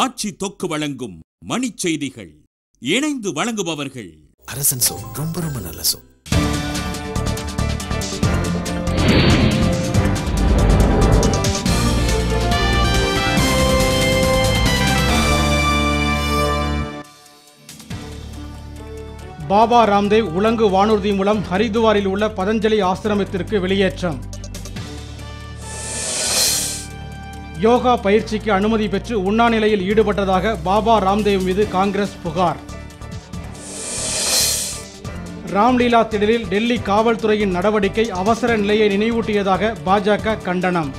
ஆட்சி தொக்கு வழங்கும் மணிச் செய்திகள். இணைந்து வழங்குபவர்கள் அரசன் சோ. ரொம்ப ரொம்ப நல்ல சோ. பாபா ராம்தேவ் உலங்கு வானூர்தி மூலம் ஹரித்துவாரில் உள்ள பதஞ்சலி ஆசிரமத்திற்கு வெளியேற்றம். யோகா பயிற்சிக்கு அனுமதி பெற்று உண்ணாநிலையில் ஈடுபட்டதாக பாபா ராம்தேவ் மீது காங்கிரஸ் புகார். ராம்லீலா திடலில் டெல்லி காவல்துறையின் நடவடிக்கை அவசர நிலையை நினைவூட்டியதாக பாஜக கண்டனம்.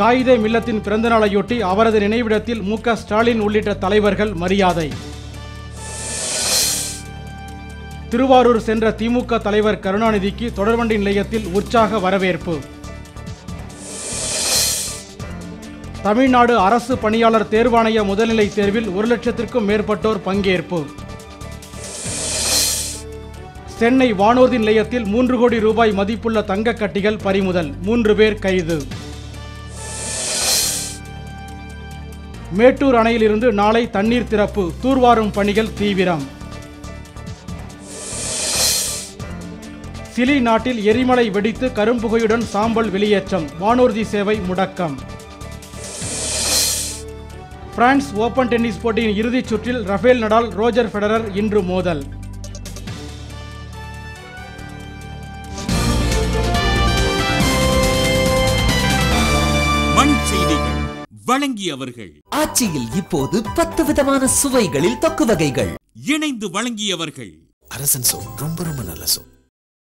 காயிதே மில்லத்தின் பிறந்தநாளையொட்டி அவரது நினைவிடத்தில் மு.க. ஸ்டாலின் உள்ளிட்ட தலைவர்கள் மரியாதை. திருவாரூர் சென்ற திமுக தலைவர் கருணாநிதிக்கு தொடர்வண்டி நிலையத்தில் உற்சாக வரவேற்பு. தமிழ்நாடு அரசு பணியாளர் தேர்வாணைய முதல்நிலை தேர்வில் 1,00,000க்கும் மேற்பட்டோர் பங்கேற்பு. சென்னை வானூர்தி நிலையத்தில் 3 கோடி ரூபாய் மதிப்புள்ள தங்க கட்டிகள் பறிமுதல், 3 பேர் கைது. மேட்டூர் அணையிலிருந்து நாளை தண்ணீர் திறப்பு, தூர்வாரும் பணிகள் தீவிரம். சிலி நாட்டில் எரிமலை வெடித்து கரும்புகையுடன் சாம்பல் வெளியேற்றம், வானூர்தி சேவை முடக்கம். பிரான்ஸ் ஓபன் டென்னிஸ் போட்டியின் இறுதிச் சுற்றில் ரஃபேல் நடால், ரோஜர் ஃபெடரர் இன்று மோதல். மணிச் செய்திகள் வழங்கியவர்கள். ஆட்சியில் இப்போது 10 விதமான சுவைகளில் தொக்கு வகைகள். இணைந்து வழங்கியவர்கள் அரசன் சோ. ரொம்ப ரொம்ப நல்ல சோ.